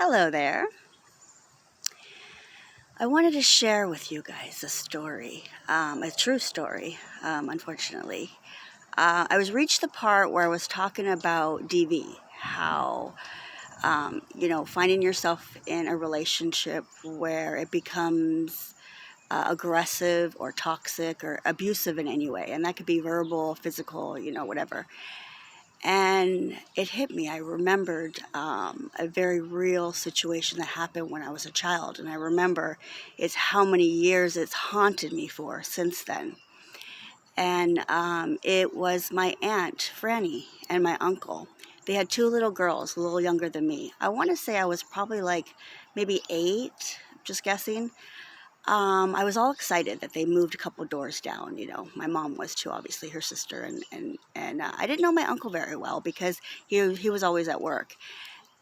Hello there. I wanted to share with you guys a story, a true story, unfortunately. I was reached the part where I was talking about DV, how, finding yourself in a relationship where it becomes aggressive or toxic or abusive in any way. And that could be verbal, physical, whatever. And it hit me. I remembered a very real situation that happened when I was a child. And I remember it's how many years it's haunted me for since then. And it was my aunt, Franny, and my uncle. They had two little girls, a little younger than me. I want to say I was probably like maybe 8, just guessing. I was all excited that they moved a couple doors down. My mom was too, obviously, her sister, and I didn't know my uncle very well because he was always at work,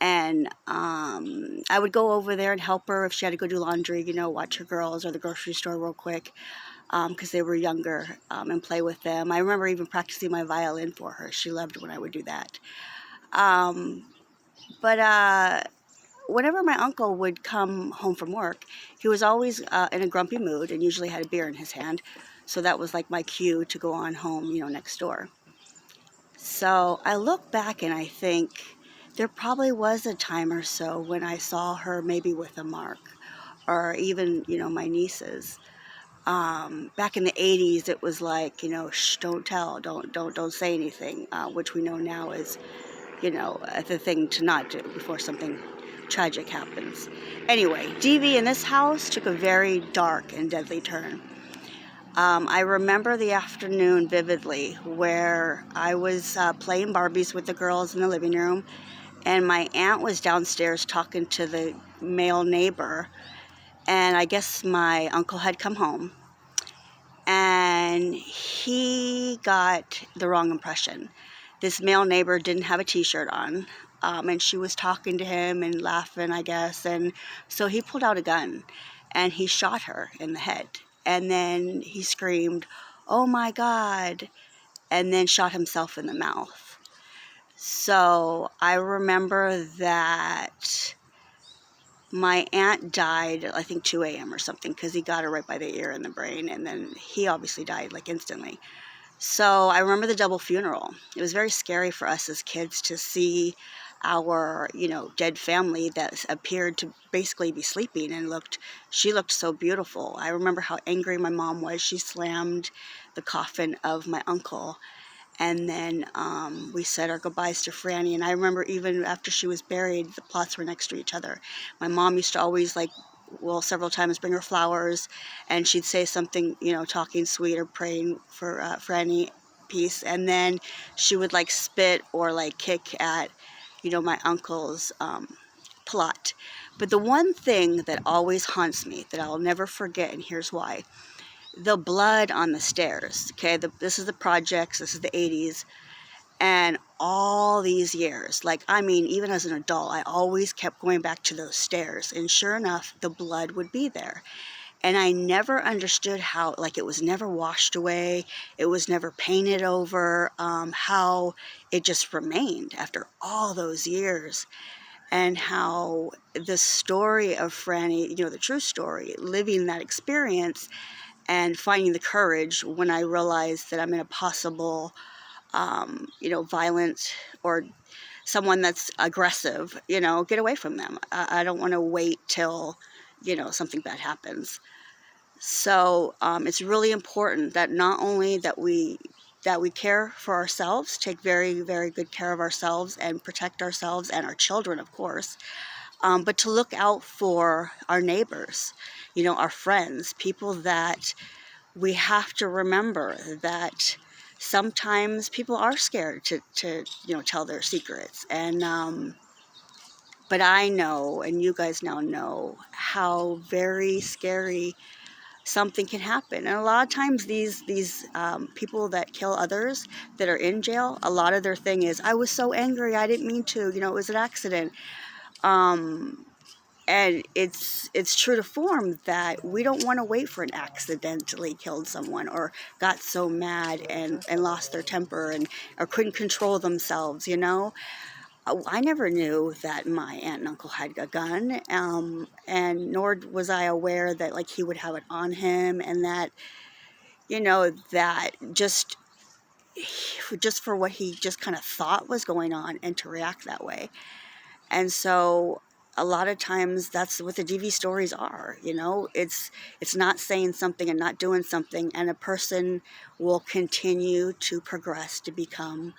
and I would go over there and help her if she had to go do laundry, watch her girls or the grocery store real quick, because they were younger, and play with them. I remember even practicing my violin for her. She loved when I would do that. But whenever my uncle would come home from work, he was always in a grumpy mood and usually had a beer in his hand. So that was like my cue to go on home, next door. So I look back and I think there probably was a time or so when I saw her maybe with a mark, or even, my nieces. Back in the 80s, it was like, shh, don't tell, don't say anything, which we know now is, the thing to not do before something tragic happens. Anyway, DV in this house took a very dark and deadly turn. I remember the afternoon vividly where I was playing Barbies with the girls in the living room, and my aunt was downstairs talking to the male neighbor, and I guess my uncle had come home, and he got the wrong impression. This male neighbor didn't have a t-shirt on, and she was talking to him and laughing, I guess, and so he pulled out a gun and he shot her in the head, and then he screamed, "Oh my God," and then shot himself in the mouth. So I remember that my aunt died, I think 2 a.m. or something, because he got her right by the ear and the brain, and then he obviously died like instantly. So I remember the double funeral. It was very scary for us as kids to see our, dead family that appeared to basically be sleeping, and she looked so beautiful. I remember how angry my mom was. She slammed the coffin of my uncle, and then we said our goodbyes to Franny. And I remember even after she was buried, the plots were next to each other. My mom used to always several times bring her flowers, and she'd say something, talking sweet or praying for Franny peace, and then she would spit or kick at, my uncle's plot. But the one thing that always haunts me that I'll never forget, and here's why: the blood on the stairs. Okay, this is the projects, this is the 80s, and all these years, even as an adult, I always kept going back to those stairs, and sure enough, the blood would be there. And I never understood how, it was never washed away, it was never painted over, how it just remained after all those years. And how the story of Franny, the true story, living that experience and finding the courage when I realized that I'm in a possible, violent or someone that's aggressive, get away from them. I don't want to wait till, something bad happens. So it's really important that not only that we care for ourselves, take very, very good care of ourselves and protect ourselves and our children, of course, but to look out for our neighbors, our friends, people that we have to remember that sometimes people are scared to tell their secrets. And but I know, and you guys now know, how very scary something can happen. And a lot of times these people that kill others that are in jail, a lot of their thing is, I was so angry, I didn't mean to, it was an accident. And it's true to form that we don't want to wait for an accidentally killed someone, or got so mad and lost their temper or couldn't control themselves, I never knew that my aunt and uncle had a gun, and nor was I aware that like he would have it on him, and that that just for what he just kind of thought was going on, and to react that way. And so a lot of times that's what the DV stories are. It's not saying something and not doing something, and a person will continue to progress to become,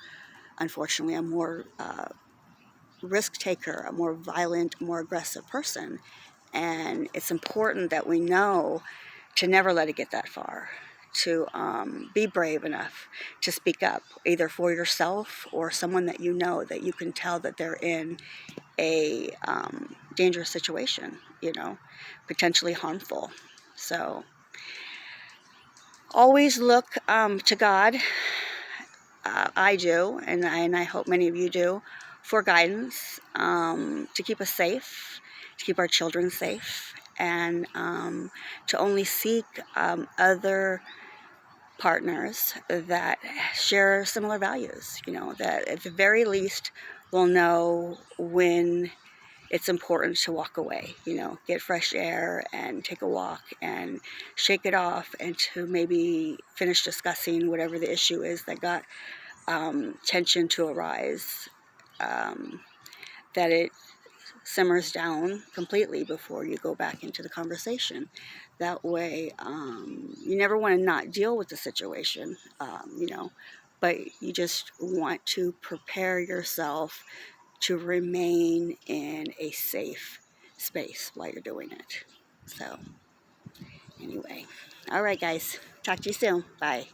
unfortunately, a more risk taker, a more violent, more aggressive person. And it's important that we know to never let it get that far, to be brave enough to speak up, either for yourself or someone that that you can tell that they're in a dangerous situation, potentially harmful. So always look to God. I do, and I hope many of you do, for guidance, to keep us safe, to keep our children safe, and to only seek other partners that share similar values, that at the very least will know when it's important to walk away, get fresh air and take a walk and shake it off, and to maybe finish discussing whatever the issue is that got tension to arise, that it simmers down completely before you go back into the conversation. That way, you never want to not deal with the situation, but you just want to prepare yourself to remain in a safe space while you're doing it. So, anyway, all right, guys, talk to you soon. Bye.